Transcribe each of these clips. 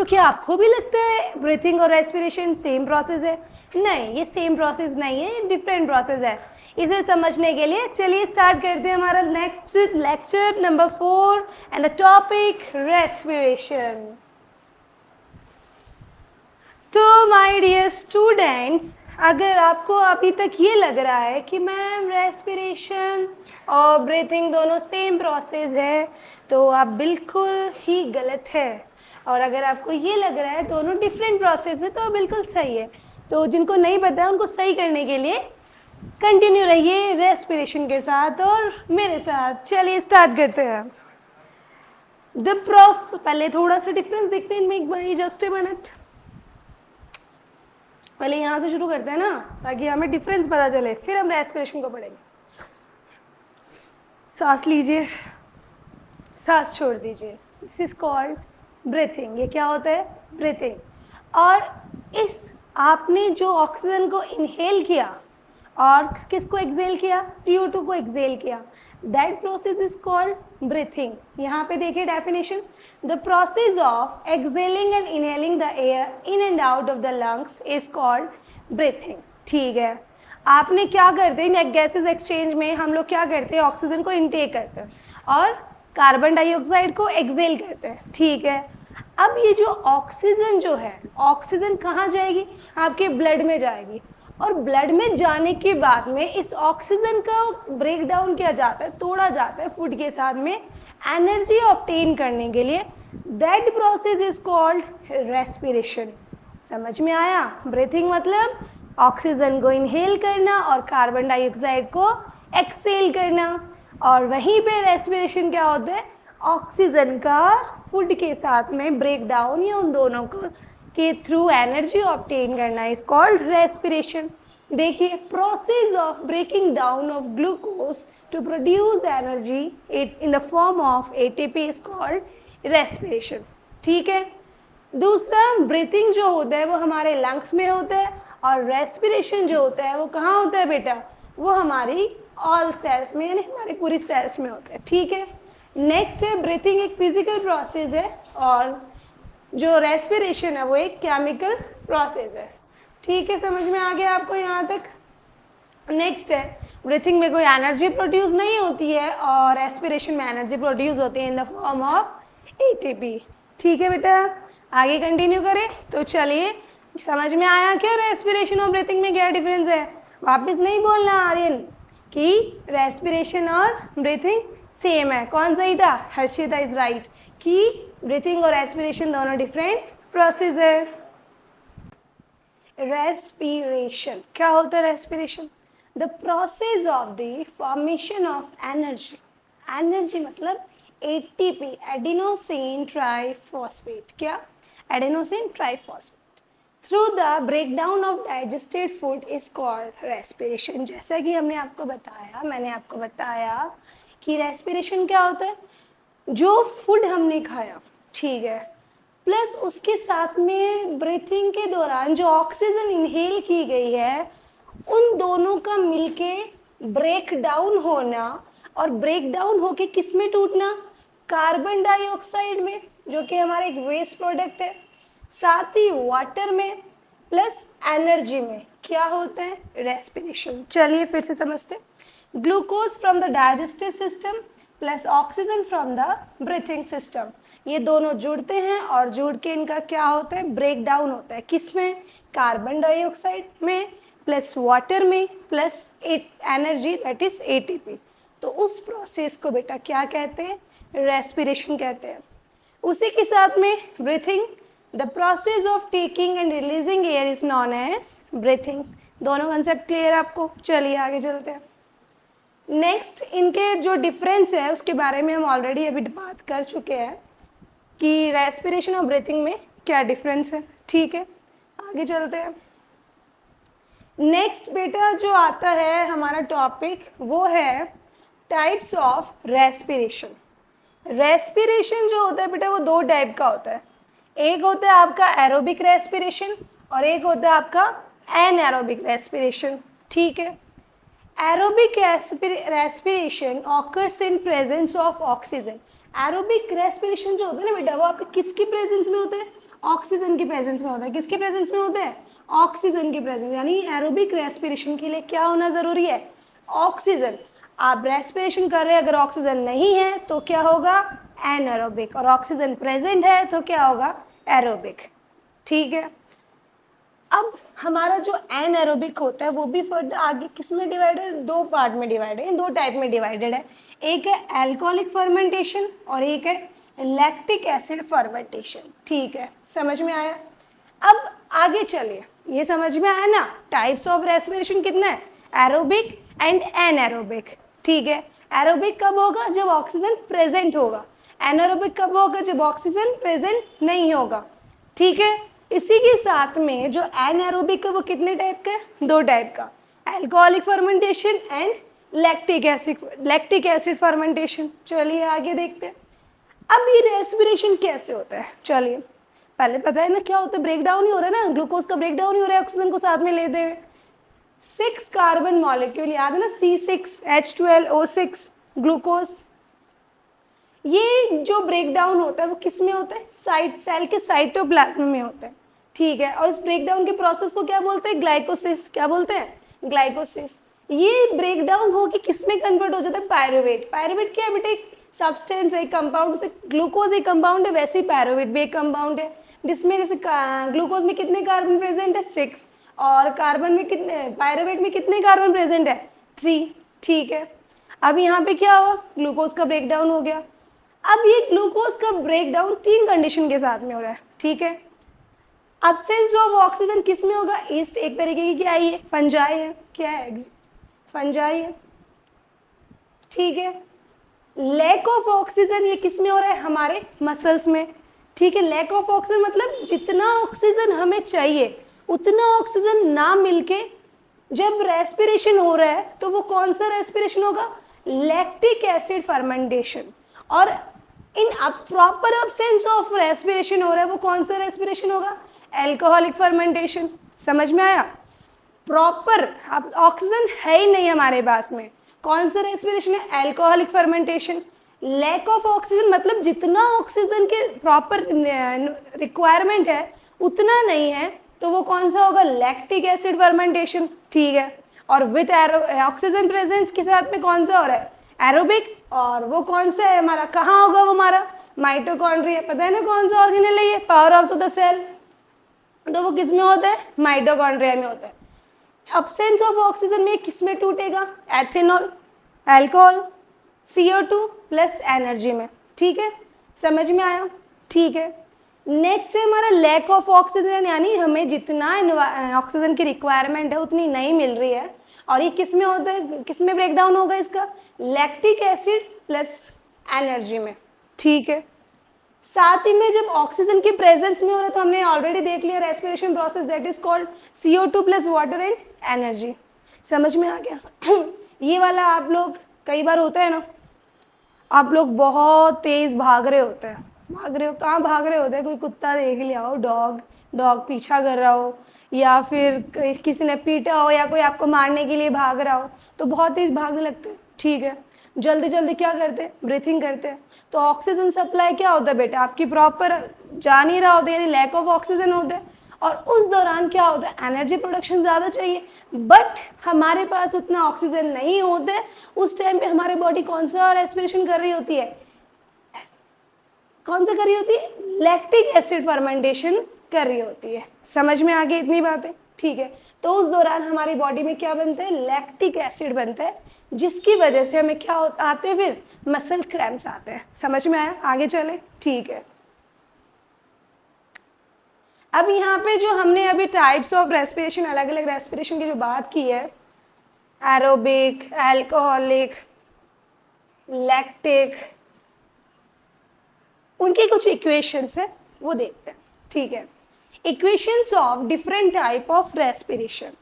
क्या आपको भी लगता है ब्रीथिंग और रेस्पिरेशन सेम प्रोसेस है? नहीं, ये सेम प्रोसेस नहीं है, ये डिफरेंट प्रोसेस है। इसे समझने के लिए चलिए स्टार्ट करते हैं हमारा next lecture number 4 and the topic respiration. तो माय डियर स्टूडेंट्स, अगर आपको अभी तक ये लग रहा है कि मैम रेस्पिरेशन और ब्रीथिंग दोनों सेम प्रोसेस है, तो आप बिल्कुल ही गलत है। और अगर आपको ये लग रहा है दोनों डिफरेंट प्रोसेस है, तो बिल्कुल सही है। तो जिनको नहीं पता है उनको सही करने के लिए कंटिन्यू रहिए रेस्पिरेशन के साथ और मेरे साथ। चलिए स्टार्ट करते हैं। द प्रोसेस, पहले थोड़ा सा डिफरेंस देखते हैं इनमें एक बार, जस्ट ए मिनट। पहले यहाँ से शुरू करते हैं ना, ताकि हमें डिफरेंस पता चले, फिर हम रेस्पिरेशन को पढ़ेंगे। सांस लीजिए, सांस छोड़ दीजिए। This is called breathing. ये क्या होता है? ब्रीथिंग। और इस आपने जो ऑक्सीजन को इनहेल किया और किसको एक्सेल किया? CO2 को एक्सेल किया, that process is called breathing. यहाँ पे देखिए definition, the process of excelling and inhaling the air in and out of the lungs is called breathing. ठीक है, आपने क्या करते हैं गैसेस एक्सचेंज में, हम लोग क्या करते हैं? ऑक्सीजन को इनटेक करते हैं और कार्बन डाइऑक्साइड को एक्सेल करते हैं। ठीक है, अब ये जो ऑक्सीजन जो है, ऑक्सीजन कहाँ जाएगी? आपके ब्लड में जाएगी। और ब्लड में जाने के बाद में इस ऑक्सीजन का ब्रेक डाउन किया जाता है, तोड़ा जाता है फूड के साथ में एनर्जी ऑब्टेन करने के लिए। That process is called respiration. समझ में आया? ब्रीथिंग मतलब ऑक्सीजन को इनहेल करना और कार्बन डाइऑक्साइड को एक्सेल करना। और वहीं पे रेस्पिरेशन क्या होता है? ऑक्सीजन का फूड के साथ में ब्रेक डाउन या उन दोनों को के थ्रू एनर्जी ऑब्टेन करना इज कॉल्ड रेस्पिरेशन। देखिए, process of breaking down of glucose to produce energy in the form of ATP is called respiration. ठीक है, दूसरा ब्रीथिंग जो होता है वो हमारे लंग्स में होता है, और रेस्पिरेशन जो होता है वो कहाँ होता है बेटा? वो हमारी ऑल सेल्स में, यानी हमारी पूरी सेल्स में होता है। ठीक है, नेक्स्ट है ब्रीथिंग एक फिजिकल प्रोसेस है और जो रेस्पिरेशन है वो एक केमिकल प्रोसेस है। ठीक है, समझ में आ गया आपको यहाँ तक? नेक्स्ट है, ब्रीथिंग में कोई एनर्जी प्रोड्यूस नहीं होती है और रेस्पिरेशन में एनर्जी प्रोड्यूस होती है in the form of ATP। ठीक है बेटा, आगे कंटिन्यू करें। तो चलिए, समझ में आया क्या रेस्पिरेशन और ब्रीथिंग में क्या डिफरेंस है? वापस नहीं बोलना आर्यन कि रेस्पिरेशन और ब्रीथिंग सेम है। कौन सही था? हर्षिता इज राइट कि ब्रीथिंग और रेस्पिरेशन दोनों डिफरेंट प्रोसेस है। रेस्पिरेशन क्या होता है? Respiration the process of the formation of energy. Energy मतलब ATP, एडिनोसिन ट्राइफॉस्फेट। क्या? Adenosine triphosphate through the breakdown of digested food is called respiration. जैसा कि मैंने आपको बताया कि रेस्पिरेशन क्या होता है? जो फूड हमने खाया, ठीक है, प्लस उसके साथ में ब्रीथिंग के दौरान जो ऑक्सीजन इनहेल की गई है, उन दोनों का मिलके ब्रेक डाउन होना, और ब्रेक डाउन होके किस में टूटना? कार्बन डाइऑक्साइड में, जो कि हमारा एक वेस्ट प्रोडक्ट है, साथ ही वाटर में, प्लस एनर्जी में। क्या होता है? रेस्पिरेशन। चलिए फिर से समझते हैं। Glucose from the digestive system plus oxygen from the breathing system, ये दोनों जुड़ते हैं और जुड़ के इनका क्या होता है? ब्रेक डाउन होता है। किस में? कार्बन डाइऑक्साइड में, प्लस वाटर में, plus energy that is ATP। तो उस प्रोसेस को बेटा क्या कहते हैं? रेस्पिरेशन कहते हैं। उसी के साथ में breathing, the process of taking and releasing air is known as breathing. दोनों कंसेप्ट क्लियर आपको? चलिए आगे चलते हैं। नेक्स्ट, इनके जो डिफरेंस है उसके बारे में हम ऑलरेडी अभी बात कर चुके हैं कि रेस्पिरेशन और ब्रीथिंग में क्या डिफरेंस है। ठीक है, आगे चलते हैं। नेक्स्ट बेटा जो आता है हमारा टॉपिक वो है टाइप्स ऑफ रेस्पिरेशन। रेस्पिरेशन जो होता है बेटा वो दो टाइप का होता है। एक होता है आपका एरोबिक रेस्पिरेशन और एक होता है आपका एनएरोबिक रेस्पिरेशन। ठीक है, aerobic respiration occurs in presence of oxygen. Aerobic respiration जो होता है ना बेटा, वो आपके किसकी प्रेजेंस में होता है? ऑक्सीजन की प्रेजेंस में होता है। किसके प्रेजेंस में होता है? ऑक्सीजन की प्रेजेंस, यानी एरोबिक रेस्पिरेशन के लिए क्या होना जरूरी है? ऑक्सीजन। आप रेस्पिरेशन कर रहे हैं, अगर ऑक्सीजन नहीं है तो क्या होगा? एनएरोबिक। और ऑक्सीजन प्रेजेंट है तो क्या होगा? एरोबिक। ठीक है। अब हमारा जो एनएरोबिक होता है वो भी फर्दर आगे किस में डिवाइडेड है? दो पार्ट में डिवाइडेड है, दो टाइप में डिवाइडेड है। एक है अल्कोहलिक फर्मेंटेशन और एक है लैक्टिक एसिड फर्मेंटेशन। ठीक है, समझ में आया? अब आगे चलिए, ये समझ में आया ना? टाइप्स ऑफ रेस्पिरेशन कितना है? Aerobic and anaerobic. ठीक है। एरोबिक कब होगा? जब ऑक्सीजन प्रेजेंट होगा। एनएरोबिक कब होगा? जब ऑक्सीजन प्रेजेंट नहीं होगा। ठीक है। इसी के साथ में जो एनएरोबिक है वो कितने टाइप का है? दो टाइप का, alcoholic fermentation and lactic acid fermentation. चलिए आगे देखते हैं। अब ये रेस्पिरेशन कैसे होता है? चलिए पहले पता है ना क्या होता है? ब्रेक डाउन ही हो रहा है ना, ग्लूकोज का ब्रेक डाउन ही हो रहा है ऑक्सीजन को साथ में लेते हुए। 6 कार्बन मॉलिक्यूल, याद है ना, C6H12O6 ग्लूकोज। ये जो ब्रेक डाउन होता है वो किस में होता है? सेल के साइटोप्लाज्म में होता है। ठीक है। और इस ब्रेक डाउन के प्रोसेस को क्या बोलते हैं? ग्लाइकोसिस। क्या बोलते हैं? ग्लाइकोसिस। ये ब्रेक डाउन होकर किस में कन्वर्ट हो जाता है? पायरुवेट। पायरुवेट क्या है बेटे? एक सब्सटेंस है, कंपाउंड से ग्लूकोज एक कंपाउंड है, वैसे ही पायरुवेट भी एक कंपाउंड है, जिसमें जैसे ग्लूकोज में कितने कार्बन प्रेजेंट है? 6। और कार्बन में कितने, पायरुवेट में कितने कार्बन प्रेजेंट है? 3। ठीक है। अब यहाँ पे क्या हुआ? ग्लूकोज का ब्रेक डाउन हो गया। अब ये ग्लूकोज का ब्रेक डाउन 3 कंडीशन के साथ में हो रहा है। ठीक है। अब्सेंस ऑफ ऑक्सीजन किस में होगा? ईस्ट एक तरीके की क्या है? फंजाई है। क्या है? फंजाई है। ठीक है। लैक ऑफ ऑक्सीजन ये किस में हो रहा है? हमारे मसल्स में। ठीक है। लैक ऑफ ऑक्सीजन मतलब जितना ऑक्सीजन हमें चाहिए उतना ऑक्सीजन ना मिलके जब रेस्पिरेशन हो रहा है तो वो कौन सा रेस्पिरेशन होगा? Lactic acid fermentation. और in proper absence of respiration हो रहा है वो कौन सा रेस्पिरेशन होगा? Alcoholic fermentation. समझ में आया? प्रॉपर अब ऑक्सीजन है ही नहीं हमारे पास में, कौन सा रेस्पिरेशन है? Alcoholic fermentation. Lack of oxygen मतलब जितना ऑक्सीजन के प्रॉपर रिक्वायरमेंट है उतना नहीं है, तो वो कौन सा होगा? Lactic acid fermentation. ठीक है। और विद ऑक्सीजन प्रेजेंस के साथ में कौन सा हो रहा है? एरोबिक। और वो कौन सा है हमारा? कहाँ होगा वो हमारा? माइटोकॉन्ड्रिया। पता है ना कौन सा ऑर्गेनेल है ये? Power house of the cell. तो वो किस में होता है? माइटोकॉन्ड्रिया में होता है। अब्सेंस ऑफ ऑक्सीजन में किस में टूटेगा? Ethanol, alcohol, CO2 plus energy में। ठीक है, समझ में आया? ठीक है। नेक्स्ट है हमारा लैक ऑफ ऑक्सीजन, यानी हमें जितना ऑक्सीजन की रिक्वायरमेंट है उतनी नहीं मिल रही है। और ये किस में होता है? किस में ब्रेक डाउन होगा इसका? लैक्टिक एसिड प्लस एनर्जी में। ठीक है। साथ ही में जब ऑक्सीजन की प्रेजेंस में हो रहा है तो हमने ऑलरेडी देख लिया respiration process, that is called CO2 plus water and energy. समझ में आ गया? ये वाला आप लोग कई बार होता है ना, आप लोग बहुत तेज भाग रहे होते हैं, भाग रहे हो, कहाँ भाग रहे होते हैं? कोई कुत्ता देख लिया हो, डॉग पीछा कर रहा हो, या फिर किसी ने पीटा हो, या कोई आपको मारने के लिए भाग रहा हो, तो बहुत तेज भागने लगते हैं। ठीक है। जल्दी जल्दी क्या करते हैं? ब्रीथिंग करते हैं। तो ऑक्सीजन सप्लाई क्या होता है बेटा? आपकी प्रॉपर जा नहीं रहा होता है, यानी लैक ऑफ ऑक्सीजन होता है। और उस दौरान क्या होता है? एनर्जी प्रोडक्शन ज़्यादा चाहिए, बट हमारे पास उतना ऑक्सीजन नहीं होता है। उस टाइम पे हमारी बॉडी कौन सा रेस्पिरेशन कर रही होती है? कौन सा कर रही होती है? लैक्टिक एसिड फर्मेंटेशन कर रही होती है। समझ में आ गई इतनी बातें? ठीक है। तो उस दौरान हमारी बॉडी में क्या बनता है? लैक्टिक एसिड बनता है, जिसकी वजह से हमें क्या आते हैं? फिर मसल क्रैम्प्स आते हैं। समझ में आया? आगे चले। ठीक है। अब यहाँ पे जो हमने अभी टाइप्स ऑफ रेस्पिरेशन, अलग अलग रेस्पिरेशन की जो बात की है, एरोबिक, अल्कोहलिक, लैक्टिक, उनकी कुछ इक्वेशंस है वो देखते हैं। ठीक है। Equations of different type of respiration.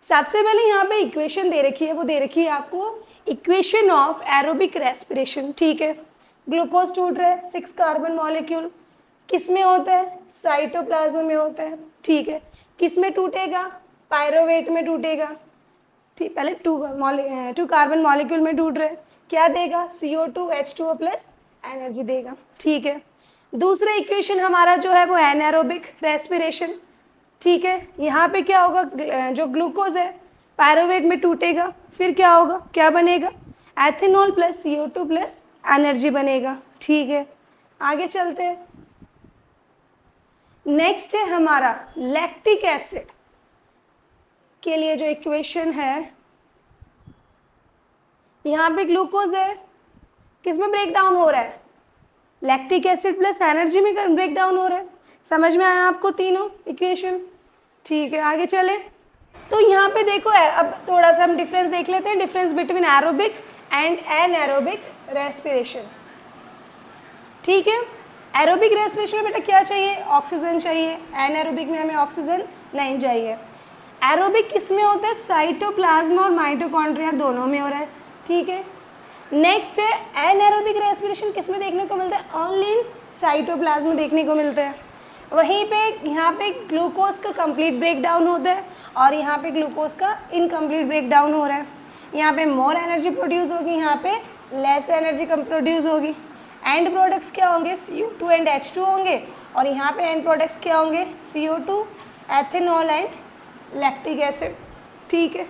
सबसे पहले यहाँ पे इक्वेशन दे रखी है, वो दे रखी है आपको इक्वेशन ऑफ एरोबिक रेस्पिरेशन। ठीक है। ग्लूकोज टूट रहा है, 6 कार्बन मॉलिक्यूल, किस में होता है? साइटोप्लाज्म में होता है। ठीक है। किस में टूटेगा? पायरोवेट में टूटेगा। ठीक, पहले 2 कार्बन मॉलिक्यूल में टूट रहे, क्या देगा? CO2 H2O प्लस एनर्जी देगा। ठीक है। दूसरा इक्वेशन हमारा जो है वो एनारोबिक रेस्पिरेशन, ठीक है। यहाँ पे क्या होगा, जो ग्लूकोज है पायरोवेट में टूटेगा, फिर क्या होगा, क्या बनेगा, ethanol plus CO2 plus energy बनेगा, ठीक है। आगे चलते हैं। नेक्स्ट है हमारा लैक्टिक एसिड के लिए जो इक्वेशन है, यहाँ पे ग्लूकोज है, किसमें ब्रेक डाउन हो रहा है, लैक्टिक एसिड प्लस एनर्जी में ब्रेक डाउन हो रहा है। समझ में आया आपको तीनों इक्वेशन, ठीक है। आगे चले तो यहाँ पे देखो, अब थोड़ा सा हम डिफरेंस देख लेते हैं, difference between aerobic and anaerobic respiration, ठीक है। एरोबिक रेस्पिरेशन में बेटा क्या चाहिए, ऑक्सीजन चाहिए, एनएरोबिक में हमें ऑक्सीजन नहीं चाहिए। एरोबिक किस में होता है, साइटोप्लाज्मा और माइटोकॉन्ड्रिया दोनों में हो रहा है, ठीक है। नेक्स्ट है एनएरोबिक रेस्पिरेशन, किस में देखने को मिलता है, ओनली इन साइटोप्लाज्मा देखने को मिलता है। वहीं पे यहाँ पे ग्लूकोज का कंप्लीट ब्रेक डाउन होता है और यहाँ पे ग्लूकोज का इनकम्प्लीट ब्रेक डाउन हो रहा है। यहाँ पे मोर एनर्जी प्रोड्यूस होगी, यहाँ पे लेस एनर्जी कम प्रोड्यूस होगी। एंड प्रोडक्ट्स क्या होंगे, CO2 एंड H2 होंगे, और यहाँ पे एंड प्रोडक्ट्स क्या होंगे, CO2, ethanol and lactic acid, ठीक है।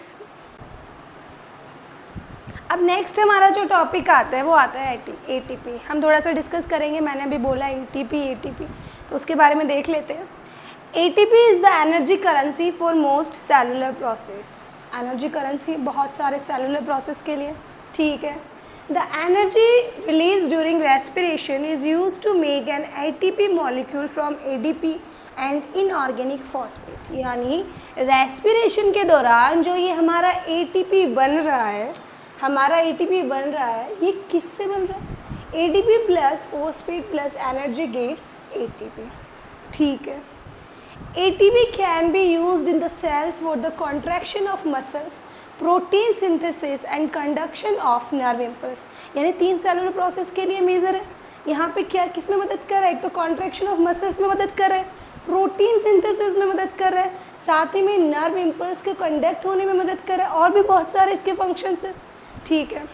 अब नेक्स्ट हमारा जो टॉपिक आता है वो आता है ATP। हम थोड़ा सा डिस्कस करेंगे, मैंने अभी बोला ATP, तो उसके बारे में देख लेते हैं। ATP is the energy currency for most cellular process, energy currency बहुत सारे सेलुलर प्रोसेस के लिए, ठीक है। The energy release during respiration is use to make an ATP molecule from ADP and inorganic phosphate, यानी रेस्पिरेशन के दौरान जो ये हमारा ATP बन रहा है, ये किससे बन रहा है, ADP plus phosphate plus energy gives ATP, ठीक है। ATP can be used in the cells for the contraction of muscles, protein synthesis and conduction of nerve impulse, यानी 3 सेलुलर प्रोसेस के लिए मेजर है। यहाँ पे क्या किस में मदद कर रहा है, एक तो कॉन्ट्रैक्शन ऑफ मसल्स में मदद कर रहा है, प्रोटीन सिंथेसिस में मदद कर रहा है, साथ ही में नर्व इम्पल्स के कंडक्ट होने में मदद कर रहा है, और भी बहुत सारे इसके फंक्शंस हैं, ठीक है।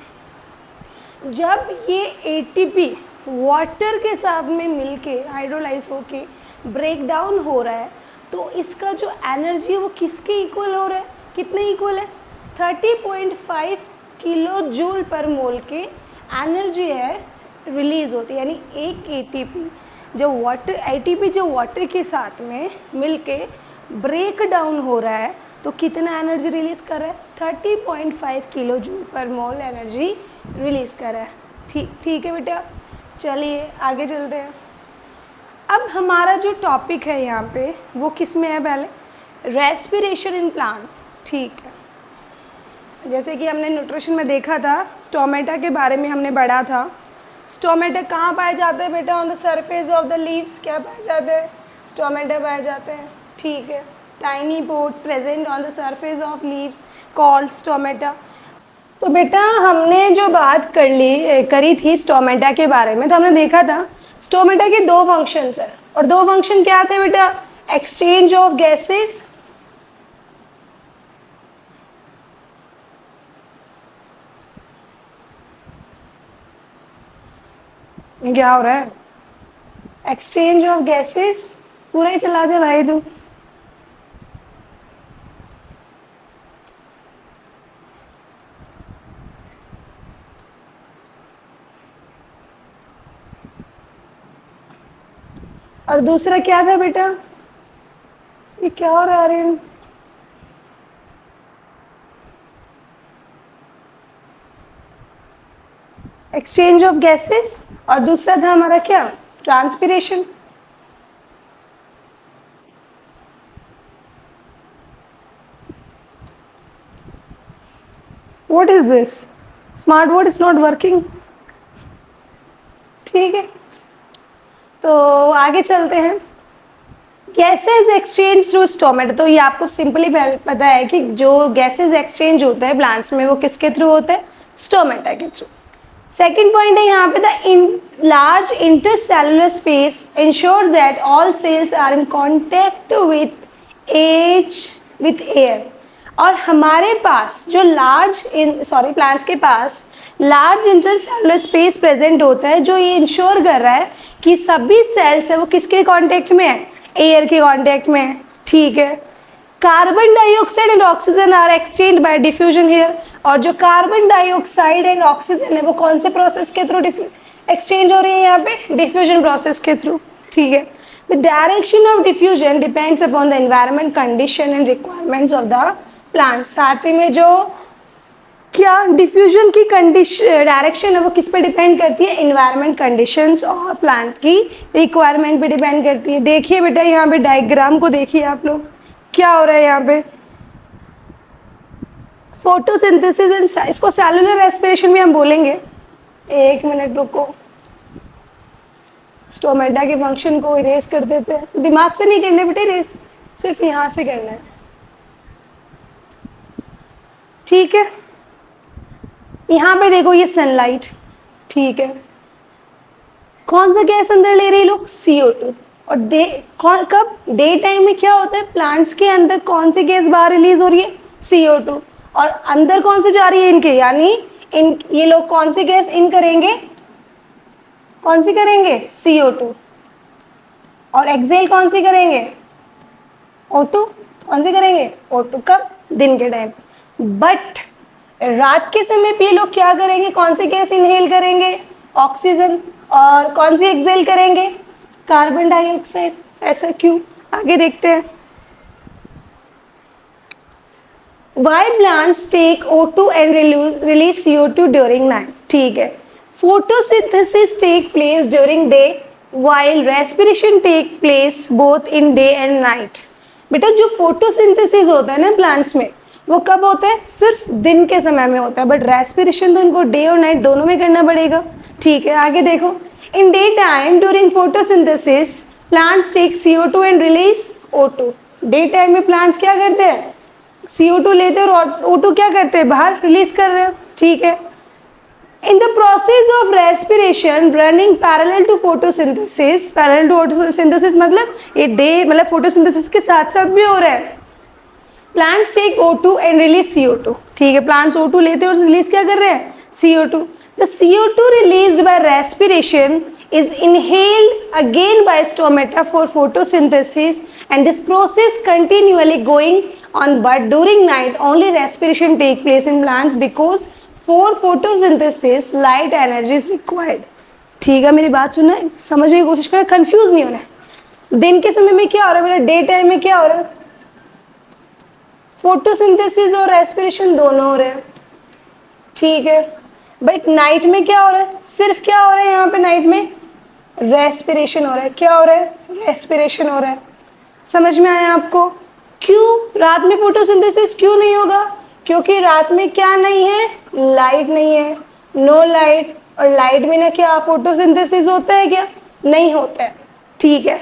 जब ये ATP वाटर के साथ में मिलके हाइड्रोलाइज होके ब्रेक डाउन हो रहा है, तो इसका जो एनर्जी है वो किसके इक्वल हो रहा है, कितने इक्वल है, 30.5 किलो जूल पर मोल के एनर्जी है रिलीज होती है। यानी एक ATP जो वाटर के साथ में मिलके ब्रेक डाउन हो रहा है, तो कितना एनर्जी रिलीज़ कर रहा है, 30.5 किलो जूल पर मोल एनर्जी रिलीज़ कर रहा है, ठीक है बेटा। चलिए आगे चलते हैं। अब हमारा जो टॉपिक है यहाँ पे वो किस में है, पहले रेस्पिरेशन इन प्लांट्स, ठीक है। जैसे कि हमने न्यूट्रिशन में देखा था, स्टोमेटा के बारे में हमने पढ़ा था। स्टोमेटा कहाँ पाए जाते हैं बेटा, on the surface of the leaves क्या पाए जाते हैं, स्टोमेटा पाए जाते हैं, ठीक है। Tiny pores present on the surface of leaves called stomata. तो बेटा हमने जो बात करी थी स्टोमेटा के बारे में, तो हमने देखा था स्टोमेटा के 2 फंक्शंस हैं, और 2 फंक्शन क्या थे बेटा, एक्सचेंज ऑफ गैसेस क्या हो रहा है, एक्सचेंज ऑफ गैसेस, पूरा ही चला जा भाई तू। और दूसरा क्या था बेटा, ये क्या हो रहा है, एक्सचेंज ऑफ गैसेस, और दूसरा था हमारा क्या, transpiration. What is this, smart board is not working, ठीक है। तो आगे चलते हैं, गैसेज एक्सचेंज थ्रू स्टोमेटा। तो ये आपको सिंपली पता है कि जो गैसेज एक्सचेंज होता है प्लांट्स में वो किसके थ्रू होता है, स्टोमेटा के थ्रू। सेकेंड पॉइंट है यहाँ पे, the large intercellular space ensures that all cells are in contact with air. और हमारे पास जो प्लांट्स के पास लार्ज इंटरसेलुलर स्पेस प्रेजेंट होता है, जो ये इंश्योर कर रहा है कि सभी सेल्स है वो किसके कांटेक्ट में है, एयर के कांटेक्ट में है, ठीक है। Carbon dioxide and oxygen are exchange by diffusion here, और जो कार्बन डाइऑक्साइड एंड ऑक्सीजन है वो कौन से प्रोसेस के थ्रू एक्सचेंज हो रही है यहाँ पे, डिफ्यूजन प्रोसेस के थ्रू, ठीक है। The direction of diffusion depends upon the environment condition and requirements of the plant. साथ ही में जो क्या डिफ्यूजन की डायरेक्शन है वो किस पे डिपेंड करती है, एनवायरमेंट कंडीशंस और प्लांट की रिक्वायरमेंट पे डिपेंड करती है। देखिए बेटा यहाँ पे डायग्राम को देखिए आप लोग, क्या हो रहा है यहाँ पे, फोटोसिंथेसिस एंड इसको सेलुलर रेस्पिरेशन भी हम बोलेंगे। एक मिनट रुको, स्टोमेटा के फंक्शन को इरेज कर देते हैं, दिमाग से नहीं करना बेटे इरेज, सिर्फ यहाँ से करना है, ठीक है। यहाँ पे देखो ये सनलाइट, ठीक है, कौन सा गैस अंदर ले रही है लोग, CO2। और कब डे टाइम में क्या होता है, प्लांट्स के अंदर कौन सी गैस बाहर रिलीज हो रही है, CO2, और अंदर कौन सी जा रही है इनके, यानी ये लोग कौन सी गैस इन करेंगे, कौन सी करेंगे, CO2, और एक्सेल कौन सी करेंगे, O2, कौन सी करेंगे, O2, कब, दिन के टाइम। बट रात के समय पे लोग क्या करेंगे, कौन सी गैस इनहेल करेंगे, ऑक्सीजन, और कौन सी एक्सेल करेंगे, कार्बन डाइऑक्साइड। ऐसा क्यों, आगे देखते हैं। Why plants take O2 and release CO2 during night, ठीक है। Photosynthesis take place during day while respiration take place both in day and night। बेटा जो फोटोसिंथेसिस होता है ना प्लांट्स में, वो कब होता है, सिर्फ दिन के समय में होता है, बट रेस्पिरेशन तो इनको डे और नाइट दोनों में करना पड़ेगा, ठीक है। आगे देखो, in day time during photosynthesis plants take CO2 and release O2। Day time में प्लांट्स क्या करते हैं, CO2 लेते हैं और O2 क्या करते हैं, बाहर रिलीज कर रहे हैं, ठीक है। In the process of respiration running parallel to photosynthesis, parallel to photosynthesis मतलब ये डे मतलब फोटोसिंथेसिस के साथ साथ भी हो रहा है। Plants take O2 and release CO2, ठीक है, प्लांट्स O2 लेते हैं और रिलीज क्या कर रहे हैं, CO2। The CO2 released by respiration is inhaled again by stomata for photosynthesis, and this process continually going on, but during night only respiration take place in plants because for photosynthesis light energy is required। ठीक है, मेरी बात सुनना, समझने की कोशिश करें, confuse नहीं होना है। दिन के समय में क्या हो रहा है बेटा, डे टाइम में क्या हो रहा है, फोटोसिंथेसिस और रेस्पिरेशन दोनों हो रहे हैं, ठीक है। बट नाइट में क्या हो रहा है, सिर्फ क्या हो रहा है यहाँ पे नाइट में, रेस्पिरेशन हो रहा है। क्या हो रहा है, रेस्पिरेशन हो रहा है। समझ में आया आपको, क्यों रात में फोटोसिंथेसिस क्यों नहीं होगा, क्योंकि रात में क्या नहीं है, लाइट नहीं है, नो लाइट, और लाइट बिना क्या फोटोसिंथेसिस होता है, क्या नहीं होता है, ठीक है।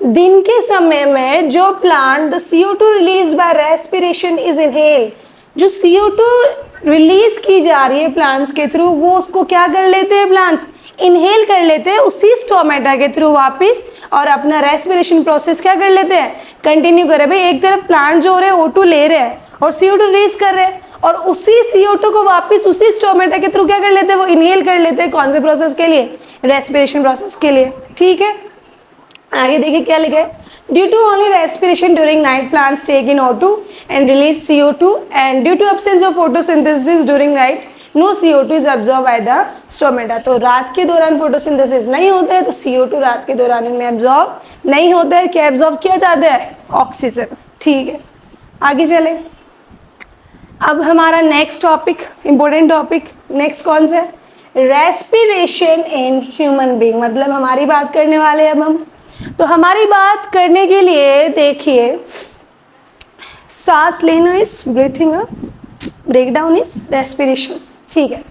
दिन के समय में जो plant the CO2 release by respiration is inhale, जो CO2 रिलीज की जा रही है प्लांट्स के थ्रू, वो उसको क्या कर लेते हैं, प्लांट्स इनहेल कर लेते हैं उसी स्टोमेटा के थ्रू वापस, और अपना रेस्पिरेशन प्रोसेस क्या कर लेते हैं, कंटिन्यू कर रहे हैं। भाई एक तरफ प्लांट जो हो रहे हैं O2 ले रहे हैं और CO2 रिलीज कर रहे हैं, और उसी CO2 को वापस उसी स्टोमेटा के थ्रू क्या कर लेते हैं, वो इनहेल कर लेते हैं। कौन से प्रोसेस के लिए, रेस्पिरेशन प्रोसेस के लिए, ठीक है। आगे देखिए क्या लिखा है, due to only respiration during night plants take in O2 and release CO2, and due to absence of photosynthesis during night no CO2 is absorb by the stomata. तो रात के दौरान फोटोसिंथेसिस नहीं होता है, तो CO2 रात के दौरान इनमें एब्जॉर्ब नहीं होता है। क्या एब्जॉर्ब किया जाता है, ऑक्सीजन, ठीक है। आगे चले, अब हमारा next topic, important topic next कौन सा है, रेस्पिरेशन इन ह्यूमन बीइंग, मतलब हमारी बात करने वाले हैं अब हम। तो हमारी बात करने के लिए देखिए, सांस लेना is breathing up, break down is respiration, ठीक है।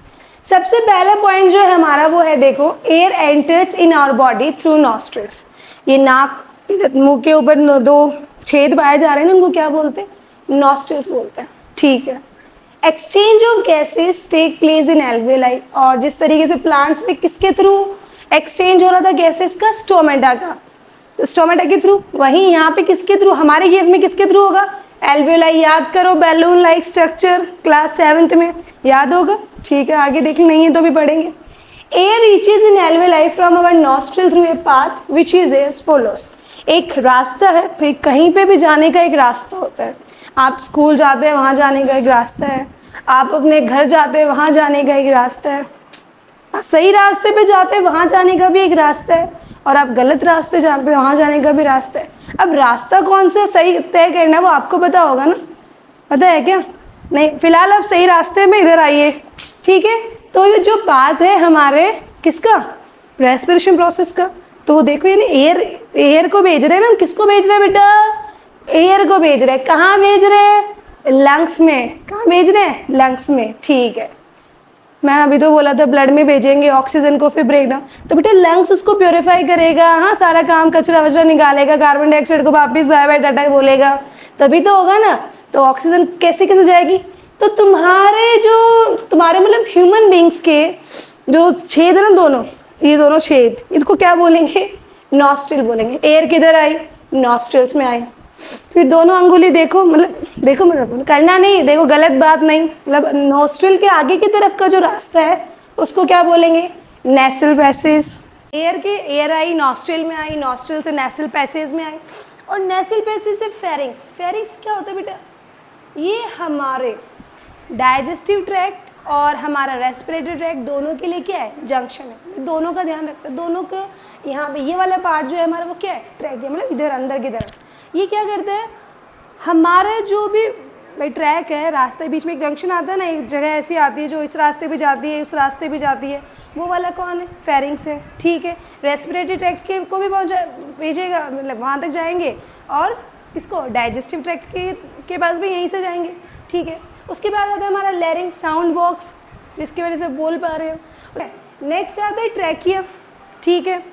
सबसे पहला पॉइंट जो है हमारा वो है, देखो, air enters in our body through nostrils. ये नाक, मुंह के ऊपर दो छेद पाए जा रहे हैं ना, उनको क्या बोलते हैं, नॉस्ट्रिल्स बोलते हैं, ठीक है। Exchange of gases take place in alveoli, और जिस तरीके से प्लांट्स में किसके थ्रू एक्सचेंज हो रहा था गैसेस का, स्टोमेटा का, तो स्टोमेटा के थ्रू, वहीं यहाँ पे किसके थ्रू, हमारे केस में किसके थ्रू होगा, एल्वियोलाई याद करो, balloon like structure, class 7th में याद होगा, ठीक है, आगे देख नहीं है तो भी पढ़ेंगे। Air reaches in alveoli from our nostril through a path which is as follows. एक रास्ता है, फिर कहीं पे भी जाने का एक रास्ता होता है। आप स्कूल जाते हैं वहाँ जाने का एक रास्ता है, आप अपने घर जाते हैं वहाँ जाने का एक रास्ता है, आप सही रास्ते पे जाते हैं वहाँ जाने का भी एक रास्ता है, और आप गलत रास्ते जा रहे वहाँ जाने का भी रास्ता है। अब रास्ता कौन सा सही तय करना है वो आपको पता होगा ना, पता है क्या? नहीं, फिलहाल आप सही रास्ते में इधर आइए, ठीक है। तो ये जो बात है हमारे किसका, रेस्पिरेशन प्रोसेस का, तो वो देखो यानी एयर को भेज रहे हैं ना, किसको भेज रहे हैं बेटा? एयर को भेज रहे हैं। कहाँ भेज रहे हैं? लंग्स में। कहाँ भेज रहे हैं? लंग्स में, ठीक है। मैं अभी तो बोला था ब्लड में भेजेंगे ऑक्सीजन को, फिर ब्रेकडाउन, तो बेटा लंग्स उसको प्योरीफाई करेगा, हाँ, सारा काम कचरा वचरा निकालेगा, कार्बन डाइऑक्साइड को वापस बाय बाय टाटा बोलेगा, तभी तो होगा ना। तो ऑक्सीजन कैसे कैसे जाएगी? तो तुम्हारे मतलब ह्यूमन बींग्स के जो छेद है ना, दोनों, ये दोनों छेद, इनको क्या बोलेंगे? नॉस्ट्रिल बोलेंगे। एयर किधर आई? नॉस्ट्रिल्स में आई। फिर दोनों अंगुली देखो, मतलब करना नहीं, देखो गलत बात नहीं, मतलब नोस्ट्रिल के आगे की तरफ का जो रास्ता है उसको क्या बोलेंगे? Nasal passage. एयर आई नॉस्ट्रिल में आई, नॉस्ट्रिल से नेसल पैसेज में आई, और नेसल पैसेज से फेरिंग्स। फेरिंग्स क्या होता है बेटा? ये हमारे डाइजेस्टिव ट्रैक्ट और हमारा रेस्पिरेटरी ट्रैक्ट दोनों के लिए क्या है? जंक्शन है। दोनों का ध्यान रखता है, दोनों को यहाँ पे ये वाला पार्ट जो है हमारा वो क्या है? ट्रैक है, मतलब इधर अंदर की तरफ। ये क्या करते हैं? हमारे जो भी भाई ट्रैक है, रास्ते बीच में एक जंक्शन आता है ना, एक जगह ऐसी आती है जो इस रास्ते पे जाती है, उस रास्ते पे जाती है, वो वाला कौन है? फेरिंग्स है, ठीक है। रेस्पिरेटरी ट्रैक्ट के को भी भेजेगा, मतलब वहाँ तक जाएंगे, और इसको डाइजेस्टिव ट्रैक्ट के पास भी यहीं से जाएंगे, ठीक है। उसके बाद आता है हमारा लैरिंक्स, साउंड बॉक्स, जिसकी वजह से बोल पा रहे हो। नेक्स्ट आता है ट्रैकिया, ठीक है।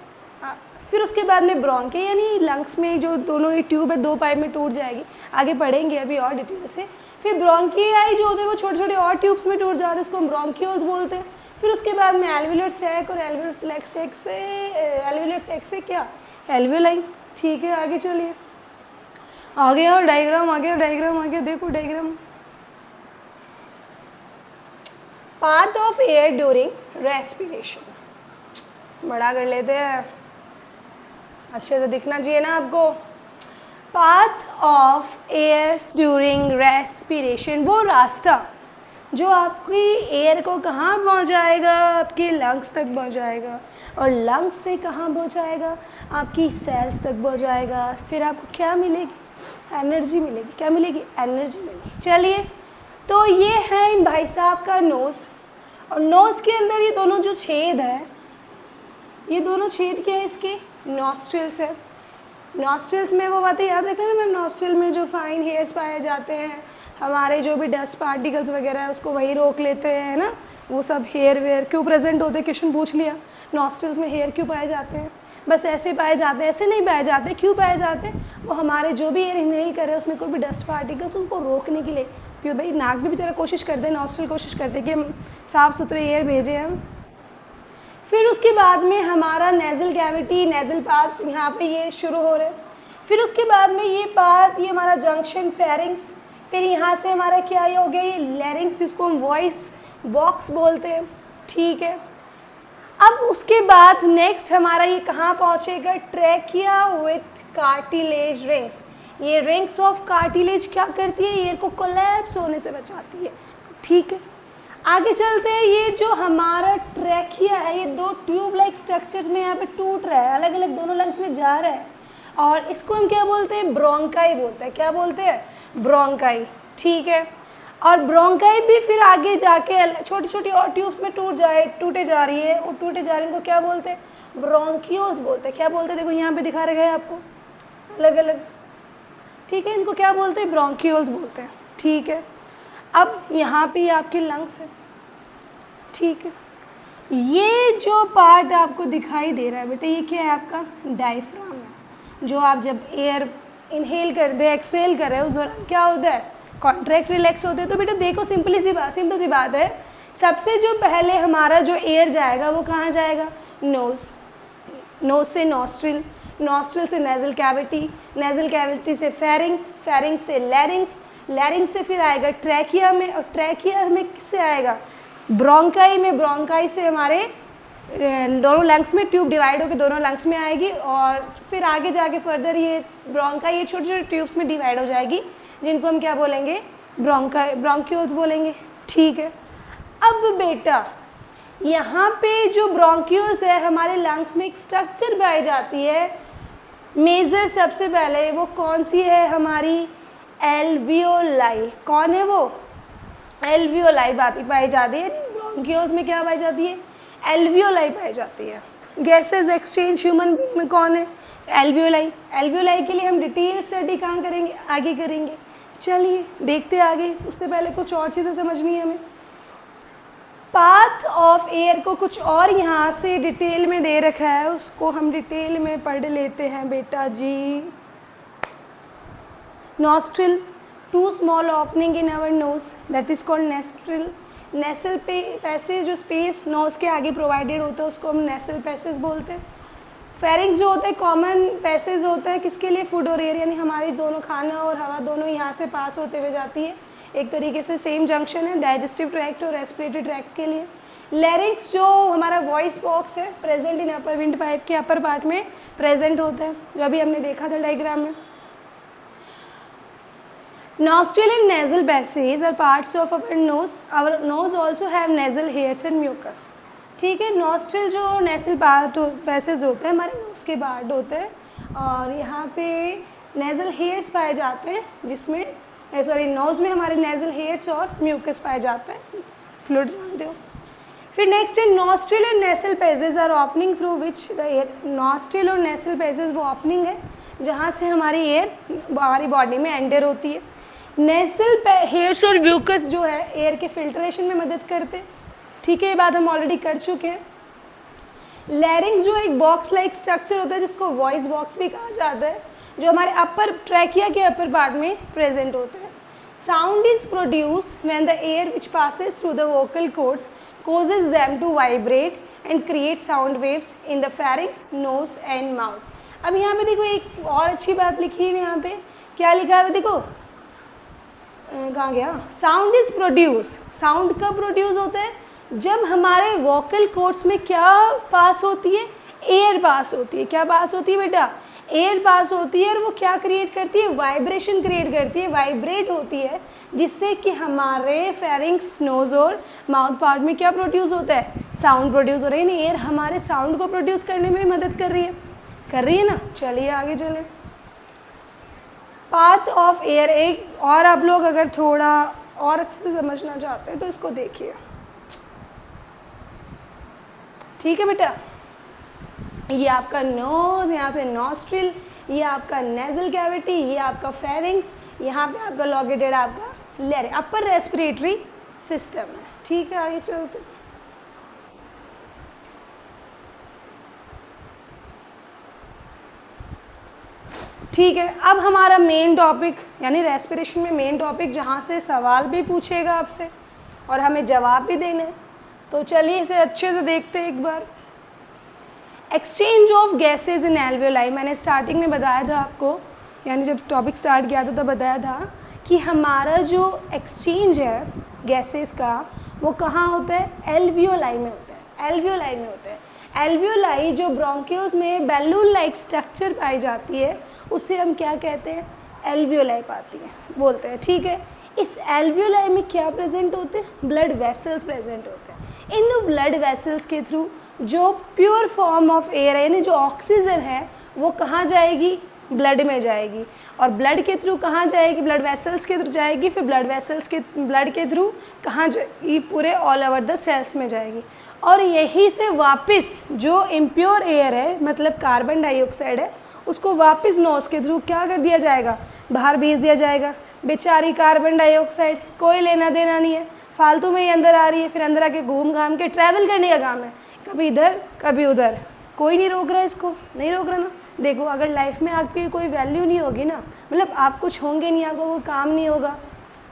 फिर उसके बाद में ब्रोंकिया, यानी लंग्स में जो दोनों ही ट्यूब है, दो पाइप में टूट जाएगी, आगे पढ़ेंगे अभी और डिटेल से। फिर ब्रोंकियाई जो होते हैं वो छोटे छोटे और ट्यूब्स में टूट जाते हैं, इसको हम ब्रोंक्यूल्स बोलते हैं। फिर उसके बाद में एल्वियोलर सैक, और एल्वियोलर सैक से क्या? एल्वियोलाई, ठीक है। आगे चलिए, आगे और डायग्राम, आगे देखो diagram. Path of air during respiration, बड़ा कर लेते हैं, अच्छे से दिखना चाहिए ना आपको। Path of air during respiration, वो रास्ता जो आपकी एयर को कहाँ पहुँचाएगा? आपके लंग्स तक पहुँचाएगा, और लंग्स से कहाँ पहुँचाएगा? आपकी सेल्स तक पहुँचाएगा। फिर आपको क्या मिलेगी? एनर्जी मिलेगी। क्या मिलेगी? एनर्जी मिलेगी। चलिए, तो ये है इन भाई साहब का नोज़, और नोज़ के अंदर ये दोनों जो छेद है, ये दोनों छेद क्या है? इसके नॉस्ट्रिल्स है। नॉस्ट्रिल्स में वो बातें याद रखें ना मैम, नॉस्ट्रिल में जो फाइन हेयर्स पाए जाते हैं, हमारे जो भी डस्ट पार्टिकल्स वगैरह है उसको वही रोक लेते हैं ना, वो सब हेयर वेयर क्यों प्रेजेंट होते हैं? क्वेश्चन पूछ लिया, नॉस्ट्रिल्स में हेयर क्यों पाए जाते हैं? बस ऐसे पाए जाते हैं? ऐसे नहीं पाए जाते। क्यों पाए जाते हैं? वो हमारे जो भी एयर इनहेल कर रहे हैं उसमें कोई भी डस्ट पार्टिकल्स, उनको रोकने के लिए। क्यों भाई, नाक भी बेचारा कोशिश करते हैं, नॉस्ट्रिल कोशिश करते हैं कि हम साफ़ सुथरे एयर भेजें हम। फिर उसके बाद में हमारा नेज़ल कैविटी, नेज़ल पास यहाँ पे ये शुरू हो रहे हैं। फिर उसके बाद में ये पार्ट, ये हमारा जंक्शन फेरिंग्स, फिर यहाँ से हमारा क्या ये हो गया? ये लैरिंग्स, जिसको हम वॉइस बॉक्स बोलते हैं, ठीक है। अब उसके बाद नेक्स्ट हमारा ये कहाँ पहुँचेगा? Trachea with cartilage rings. ये रिंग्स ऑफ कार्टिलेज क्या करती है? एयर को कोलैप्स होने से बचाती है, ठीक है। आगे चलते हैं, ये जो हमारा ट्रैकिया है, ये दो ट्यूब लाइक स्ट्रक्चर्स में यहाँ पे टूट रहा है, अलग अलग दोनों लंग्स में जा रहा है, और इसको हम क्या बोलते हैं? ब्रोंकाई बोलते हैं। क्या बोलते हैं? ब्रोंकाई, ठीक है। और ब्रोंकाई भी फिर आगे जाके छोटी छोटी और ट्यूब्स में टूटे जा रही है, और टूटे जा रही है, इनको क्या बोलते हैं? ब्रोंक्यूल्स बोलते हैं। क्या बोलते हैं? देखो यहाँ पे दिखा रखा है आपको अलग अलग, ठीक है। इनको क्या बोलते हैं? ब्रोंक्यूल्स बोलते हैं, ठीक है। अब यहाँ पे आपके लंग्स है, ठीक है। ये जो पार्ट आपको दिखाई दे रहा है बेटा, ये क्या है? आपका डायफ्राम है। जो आप जब एयर इनहेल करते हैं, एक्सेल कर रहे हैं, उस दौरान क्या होता है? कॉन्ट्रैक्ट रिलैक्स होते हैं। तो बेटा देखो, सिंपल सी बात है, सबसे जो पहले हमारा जो एयर जाएगा वो कहाँ जाएगा? नोज़ से नॉस्ट्रिल, नॉस्ट्रल से नेजल कैविटी, नेजल कैविटी से फेरिंग्स, फेरिंग्स से लैरिंग्स, लैरिंग्स से फिर आएगा ट्रैकिया में, और ट्रैकिया में किससे आएगा, ब्रोंकाई में, ब्रोंकाई से हमारे दोनों लंग्स में ट्यूब डिवाइड होकर दोनों लंग्स में आएगी, और फिर आगे जाके फर्दर ये ब्रोंकाई ये छोटे छोटे ट्यूब्स में डिवाइड हो जाएगी, जिनको हम क्या बोलेंगे, ब्रोंक्यूल्स बोलेंगे। ठीक है, अब बेटा यहाँ पे जो ब्रोंक्यूल्स है हमारे लंग्स में एक स्ट्रक्चर पाई जाती है मेजर, सबसे पहले वो कौन सी है, हमारी एल्वियोलाई। कौन है वो, एल्वियोलाई बाती पाई जाती है। ब्रोंक्यूल्स में क्या पाई जाती है, एल्वियोलाई पाई जाती है। गैसेज एक्सचेंज ह्यूमन बीइंग में कौन है, एल्वियोलाई। एल्वियोलाई के लिए हम डिटेल स्टडी कहाँ करेंगे, आगे करेंगे। चलिए देखते आगे, उससे पहले कुछ और चीज़ें समझनी है हमें। पाथ ऑफ एयर को कुछ और यहाँ से डिटेल में दे रखा है, उसको हम डिटेल में पढ़ लेते हैं बेटा जी। Nostril, two small opening in our nose, that is called nostril. Nasal passage जो स्पेस नोज के आगे प्रोवाइडेड होता है उसको हम नेसल पैसेज बोलते हैं। फेरिंग्स जो होता है कॉमन पैसेज होता है किसके लिए, फूड और एयर, यानी हमारी दोनों खाना और हवा दोनों यहाँ से पास होते हुए जाती है। एक तरीके से सेम जंक्शन है डाइजेस्टिव ट्रैक्ट और रेस्पिरेटरी ट्रैक्ट के लिए। लैरिंग्स जो हमारा वॉइस बॉक्स है present in upper wind pipe के अपर पार्ट में प्रेजेंट होता है, जो अभी हमने देखा था डायग्राम में। Nostril and nasal passages are parts of our nose. Our nose also have nasal hairs and mucus. ठीक है, नॉस्ट्रिल जो नेसल पैसेज होते हैं हमारे नोज के पार्ट होते हैं, और यहाँ पे नेजल हेयर्स पाए जाते हैं, जिसमें सॉरी नोज में हमारे नेजल हेयर्स और म्यूकस पाए जाते हैं, फ्लूइड जानते हो। फिर नेक्स्ट है nostril and nasal passage are opening through which the air. Nostril और नेसल पैसेज वो ओपनिंग है जहाँ से हमारी एयर हमारी बॉडी में एंटर होती है। नेसल हेयर्स और म्यूकस जो है एयर के फिल्ट्रेशन में मदद करते हैं। ठीक है, ये बात हम ऑलरेडी कर चुके हैं। लैरिंग्स जो एक बॉक्स लाइक स्ट्रक्चर होता है जिसको वॉइस बॉक्स भी कहा जाता है, जो हमारे अपर ट्रैकिया के अपर पार्ट में प्रेजेंट होता है। Sound is produce when the air which Passage through the vocal cords causes them to vibrate and create sound waves in the pharynx, nose and mouth। अब यहाँ पे देखो एक और अच्छी बात लिखी है यहाँ पे, क्या लिखा है देखो, कहाँ गया, साउंड इज प्रोड्यूस। साउंड कब प्रोड्यूस होता है, जब हमारे वोकल कॉर्ड्स में क्या पास होती है, एयर पास होती है। क्या पास होती है बेटा, एयर पास होती है, और वो क्या क्रिएट करती है, वाइब्रेशन क्रिएट करती है, वाइब्रेट होती है, जिससे कि हमारे फेरिंग्स, नोज और माउथ पार्ट में क्या प्रोड्यूस होता है, साउंड प्रोड्यूस हो रही है। ना एयर हमारे साउंड को प्रोड्यूस करने में मदद कर रही है ना। चलिए आगे चले। पाथ ऑफ एयर, एक और आप लोग अगर थोड़ा और अच्छे से समझना चाहते हैं तो इसको देखिए। ठीक है बेटा, ये आपका नोज, यहाँ से नॉस्ट्रिल, ये आपका नेजल कैविटी, ये आपका फेरिंग्स, यहाँ पे आपका लोकेटेड आपका लैरिंक्स, अपर रेस्पिरेटरी सिस्टम है। ठीक है, आगे चलते। ठीक है, अब हमारा मेन टॉपिक यानी रेस्पिरेशन में मेन टॉपिक जहाँ से सवाल भी पूछेगा आपसे और हमें जवाब भी देना है, तो चलिए इसे अच्छे से देखते हैं एक बार। Exchange of gases in alveoli, मैंने स्टार्टिंग में बताया था आपको, यानी जब टॉपिक स्टार्ट किया था तब बताया था कि हमारा जो एक्सचेंज है गैसेस का वो कहाँ होता है, एल्वियोलाई में होता है। एल्वियोलाई में होता है। एल्वियोलाई जो ब्रोंक्यूल्स में बैलून लाइक स्ट्रक्चर पाई जाती है उसे हम क्या कहते हैं, एल्वियोलाई पाती है बोलते हैं। ठीक है, इस एल्वियोलाई में क्या प्रेजेंट होते हैं, ब्लड वेसल्स प्रेजेंट होते हैं। इन ब्लड वेसल्स के थ्रू जो प्योर फॉर्म ऑफ एयर है यानी जो ऑक्सीजन है वो कहाँ जाएगी, ब्लड में जाएगी, और ब्लड के थ्रू कहाँ जाएगी, ब्लड वेसल्स के थ्रू जाएगी, फिर ब्लड के थ्रू कहाँ जाएगी, पूरे ऑल ओवर द सेल्स में जाएगी, और यहीं से वापस जो इम्प्योर एयर है मतलब कार्बन डाइऑक्साइड है उसको वापस नोज के थ्रू क्या कर दिया जाएगा, बाहर भेज दिया जाएगा। बेचारी कार्बन डाइऑक्साइड कोई लेना देना नहीं है, फालतू में ही अंदर आ रही है, फिर अंदर आके घूम घाम के ट्रैवल करने का काम है, कभी इधर कभी उधर, कोई नहीं रोक रहा इसको, नहीं रोक रहा ना। देखो अगर लाइफ में आपकी कोई वैल्यू नहीं होगी ना, मतलब आप कुछ होंगे नहीं, आपको कोई काम नहीं होगा,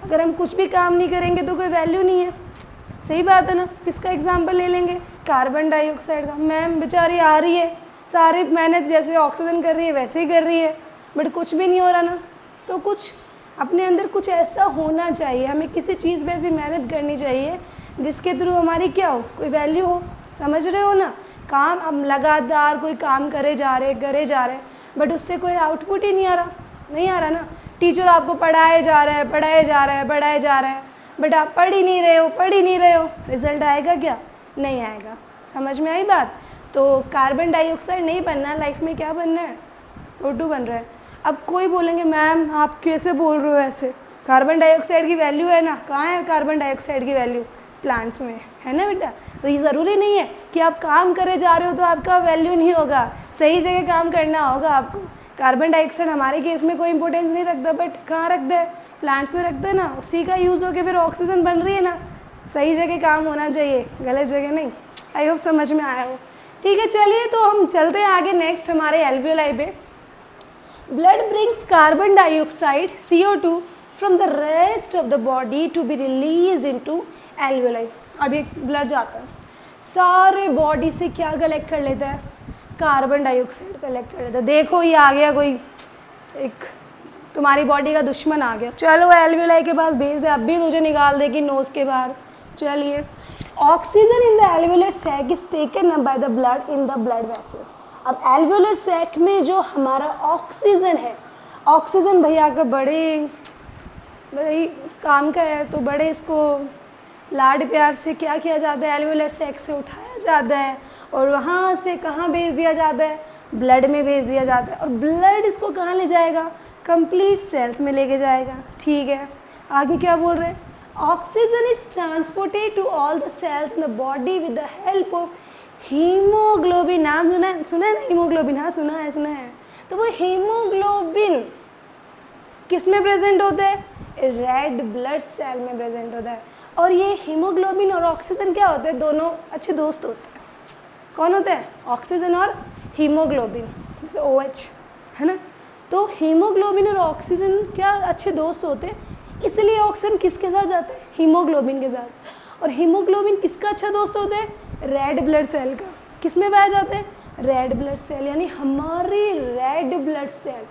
अगर हम कुछ भी काम नहीं करेंगे तो कोई वैल्यू नहीं है। सही बात है ना। किसका एग्जाम्पल ले लेंगे, कार्बन डाइऑक्साइड का। मैम बेचारी आ रही है, सारी मेहनत जैसे ऑक्सीजन कर रही है वैसे ही कर रही है, बट कुछ भी नहीं हो रहा ना। तो कुछ अपने अंदर कुछ ऐसा होना चाहिए, हमें किसी चीज़ पे ऐसी मेहनत करनी चाहिए जिसके थ्रू हमारी क्या हो, कोई वैल्यू हो। समझ रहे हो ना? काम हम लगातार कोई काम करे जा रहे, बट उससे कोई आउटपुट ही नहीं आ रहा ना। टीचर आपको पढ़ाए जा रहा है, बट आप पढ़ ही नहीं रहे हो, रिजल्ट आएगा क्या? नहीं आएगा। समझ में आई बात? तो कार्बन डाइऑक्साइड नहीं बनना, लाइफ में क्या बनना है? O2 बन रहा है। अब कोई बोलेंगे मैम आप कैसे बोल रहे हो ऐसे, कार्बन डाइऑक्साइड की वैल्यू है ना। कहाँ है कार्बन डाइऑक्साइड की वैल्यू? प्लांट्स में है ना बेटा। तो ये ज़रूरी नहीं है कि आप काम करे जा रहे हो तो आपका वैल्यू नहीं होगा, सही जगह काम करना होगा आपको। कार्बन डाइऑक्साइड हमारे केस में कोई इंपॉर्टेंस नहीं रखता, बट कहाँ रखता है? प्लांट्स में रखता है ना, उसी का यूज़ होकर फिर ऑक्सीजन बन रही है ना। सही जगह काम होना चाहिए, गलत जगह नहीं। आई होप समझ में आया हो। ठीक है, चलिए तो हम चलते हैं आगे नेक्स्ट हमारे एल्वियोलाई पे। Blood brings carbon dioxide CO2 from the rest of the body to be release into alveoli. अब ये ब्लड जाता है, सारे बॉडी से क्या कलेक्ट कर लेता है? कार्बन डाइऑक्साइड कलेक्ट कर लेता है। देखो ये आ गया कोई एक तुम्हारी बॉडी का दुश्मन आ गया, चलो एल्वियोलाई के पास भेज दे, अब भी तुझे निकाल देगी नोज के बाहर। चलिए, oxygen in the alveolar sac is taken up by the blood in the blood vessels. अब एल्वियोलर सैक में जो हमारा ऑक्सीजन है, ऑक्सीजन भैया का बड़े काम का है, तो बड़े इसको लाड प्यार से क्या किया जाता है? एल्वियोलर सैक से उठाया जाता है और वहाँ से कहाँ भेज दिया जाता है? ब्लड में भेज दिया जाता है। और ब्लड इसको कहाँ ले जाएगा? कंप्लीट सेल्स में लेके जाएगा। ठीक है, आगे क्या बोल रहे हैं? Oxygen is transported to all the cells in the body with the help of haemoglobin. नाम सुना है ना हीमोग्लोबिन? हाँ सुना है। तो वो हीमोग्लोबिन किस में प्रेजेंट होता है? रेड ब्लड सेल में प्रेजेंट होता है। और ये हीमोग्लोबिन और ऑक्सीजन क्या होते हैं? दोनों अच्छे दोस्त होते हैं। कौन होते हैं? ऑक्सीजन और हीमोग्लोबिन, जैसे OH है ना। तो हीमोग्लोबिन और ऑक्सीजन क्या अच्छे दोस्त होते हैं, इसलिए ऑक्सीजन किसके साथ जाता है? हीमोग्लोबिन के साथ। और हीमोग्लोबिन किसका अच्छा दोस्त होता है? रेड ब्लड सेल का। किस में पाया जाता है? Red blood cell. यानी हमारी रेड ब्लड सेल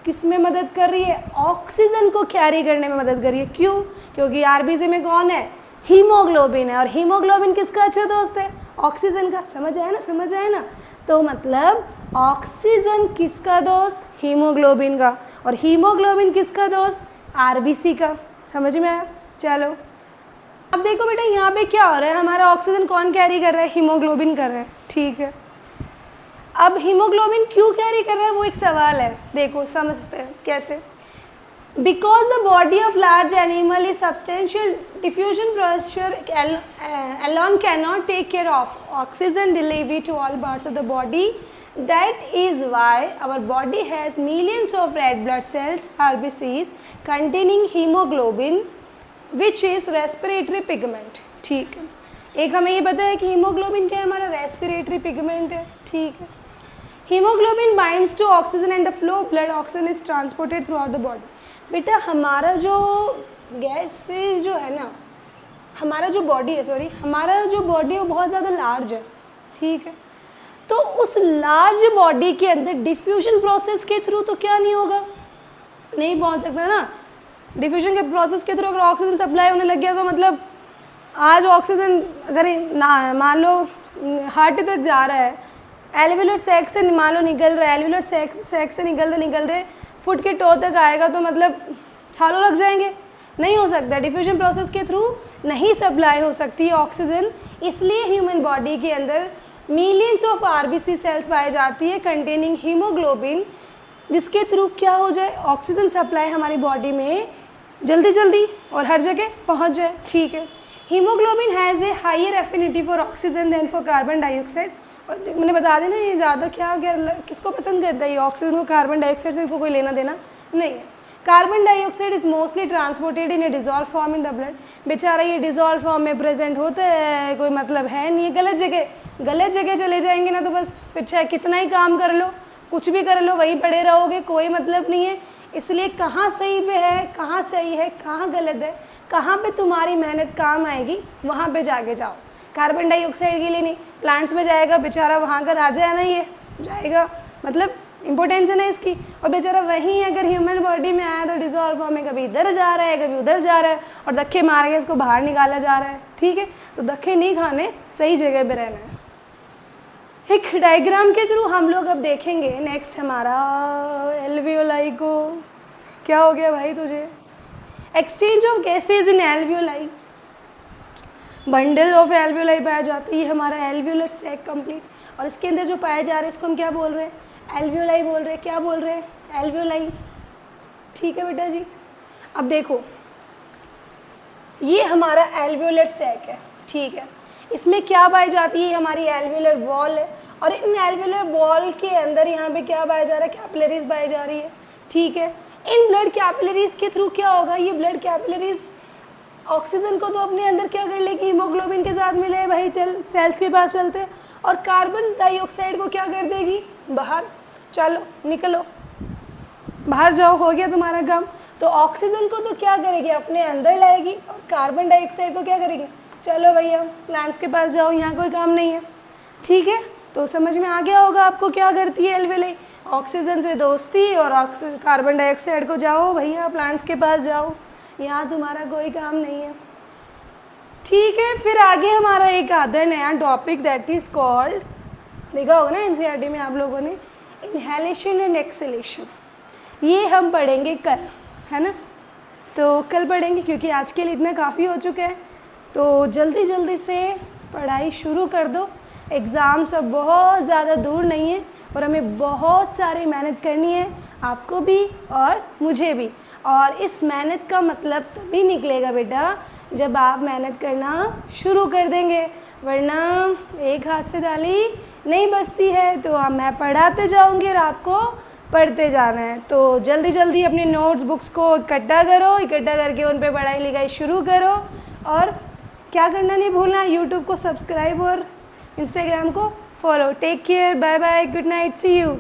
किस में मदद कर रही है? ऑक्सीजन को कैरी करने में मदद कर रही है। क्यों? क्योंकि RBC में कौन है? हीमोग्लोबिन है। और हीमोग्लोबिन किसका अच्छा दोस्त है? ऑक्सीजन का। समझ आया ना? तो मतलब ऑक्सीजन किसका दोस्त? हीमोग्लोबिन का। और हीमोग्लोबिन किसका दोस्त? RBC का। समझ में आया? चलो अब देखो बेटा, यहाँ पे क्या हो रहा है? हमारा ऑक्सीजन कौन कैरी कर रहा है? हीमोग्लोबिन कर रहा है। ठीक है, अब हीमोग्लोबिन क्यों कैरी कर रहा है वो एक सवाल है। देखो समझते हैं कैसे। Because the body of large animal is substantial diffusion pressure alone cannot take care of oxygen delivery to all parts of the body. That is why our body has millions of red blood cells, RBCs, containing hemoglobin, which is respiratory pigment. ठीक है, एक हमें ये पता है कि haemoglobin क्या है? हमारा रेस्पिरेटरी पिगमेंट है। ठीक है, haemoglobin binds to oxygen and the flow of blood oxygen is transported throughout the body. बेटा हमारा जो गैसेज जो है ना, हमारा जो बॉडी है वो बहुत ज़्यादा लार्ज है। ठीक है, तो उस लार्ज बॉडी के अंदर डिफ्यूजन प्रोसेस के थ्रू तो क्या नहीं होगा? नहीं पहुंच सकता ना। डिफ्यूजन के प्रोसेस के थ्रू अगर ऑक्सीजन सप्लाई होने लग गया तो मतलब आज ऑक्सीजन अगर ना मान लो हार्ट तक जा रहा है, एल्वियोलर सैक से मान लो निकल रहा है, एल्वियोलर सैक से निकलते फुट के टो तक आएगा तो मतलब सालों लग जाएंगे। नहीं हो सकता, डिफ्यूजन प्रोसेस के थ्रू नहीं सप्लाई हो सकती है ऑक्सीजन। इसलिए ह्यूमन बॉडी के अंदर मिलियंस ऑफ RBC सेल्स पाई जाती है कंटेनिंग हीमोग्लोबिन, जिसके थ्रू क्या हो जाए? ऑक्सीजन सप्लाई हमारी बॉडी में जल्दी और हर जगह पहुंच जाए। ठीक है, haemoglobin has a higher affinity for oxygen than for carbon dioxide. और मैंने बता देना ये ज़्यादा क्या किसको पसंद करता है? ये ऑक्सीजन को कार्बन डाइऑक्साइड से इसको कोई लेना देना नहीं है। Carbon dioxide is mostly transported in A dissolve form in the blood. बेचारा ये डिजॉल्व फॉर्म में प्रेजेंट होता है, कोई मतलब है नहीं। गलत जगह चले जाएंगे ना तो बस फिर चाहे कितना ही काम कर लो, कुछ भी कर लो, वहीं पड़े रहोगे, कोई मतलब नहीं है। इसलिए कहाँ सही पे है, कहाँ सही है, कहाँ गलत है, कहाँ पे तुम्हारी मेहनत काम आएगी वहाँ पे जाके जाओ। कार्बन डाइऑक्साइड के लिए नहीं, प्लांट्स में जाएगा बेचारा, वहाँ का राजा है ना ये, जाएगा, मतलब इम्पोर्टेंस है ना इसकी। और बेचारा वहीं अगर ह्यूमन बॉडी में आया तो डिजॉल्व फॉर्म में कभी इधर जा रहा है कभी उधर जा रहा है और धक्के मार के इसको बाहर निकाला जा रहा है, ठीक है। तो धक्के नहीं खाने, सही जगह पे रहना है। एक डायग्राम के थ्रू हम लोग अब देखेंगे नेक्स्ट हमारा एल्वियोलाई को। क्या हो गया भाई तुझे? Exchange of gases in alveoli, bundle of alveoli पाया जाता है। ये हमारा एल्वियोलर सैक कंप्लीट, और इसके अंदर जो पाए जा रहे हैं इसको हम क्या बोल रहे हैं? एल्वियोलाई बोल रहे हैं। क्या बोल रहे हैं? एल्वियोलाई, ठीक है बेटा जी। अब देखो ये हमारा एल्वियोलर सैक है, ठीक है। इसमें क्या पाई जाती है? हमारी एल्वियोलर वॉल है, और इन एल्वियोलर वॉल के अंदर यहाँ पे क्या पाया जा रहा है? कैपिलरीज पाई जा रही है, ठीक है। इन ब्लड कैपिलरीज के थ्रू क्या होगा? ये ब्लड कैपिलरीज ऑक्सीजन को तो अपने अंदर क्या कर लेगी? हीमोग्लोबिन के साथ मिले भाई, चल सेल्स के पास चलते हैं, और कार्बन डाइऑक्साइड को क्या कर देगी? बाहर। चलो निकलो, बाहर जाओ, हो गया तुम्हारा काम। तो ऑक्सीजन को तो क्या करेगी? अपने अंदर लाएगी, और कार्बन डाइऑक्साइड को क्या करेगी? चलो भैया प्लांट्स के पास जाओ, यहाँ कोई काम नहीं है, ठीक है। तो समझ में आ गया होगा आपको क्या करती है एल्वियोलाई? ऑक्सीजन से दोस्ती, और कार्बन डाइऑक्साइड को जाओ भैया प्लांट्स के पास जाओ, यहाँ तुम्हारा कोई काम नहीं है, ठीक है। फिर आगे हमारा एक आता है नया टॉपिक, दैट इज़ कॉल्ड, देखा होगा ना एनसीईआरटी में आप लोगों ने, इनहेलेशन एंड एक्सहेलेशन। ये हम पढ़ेंगे कल, है ना। तो कल पढ़ेंगे क्योंकि आज के लिए इतना काफ़ी हो चुका है। तो जल्दी जल्दी से पढ़ाई शुरू कर दो, एग्ज़ाम सब बहुत ज़्यादा दूर नहीं है, और हमें बहुत सारी मेहनत करनी है, आपको भी और मुझे भी। और इस मेहनत का मतलब तभी निकलेगा बेटा जब आप मेहनत करना शुरू कर देंगे, वरना एक हाथ से ताली नहीं बजती है। तो मैं पढ़ाते जाऊंगी और आपको पढ़ते जाना है। तो जल्दी जल्दी अपने नोट्स बुक्स को इकट्ठा करो, इकट्ठा करके उन पे पढ़ाई लिखाई शुरू करो, और क्या करना नहीं भूलना, यूट्यूब को सब्सक्राइब और इंस्टाग्राम को follow. Take care, bye bye, good night, see you.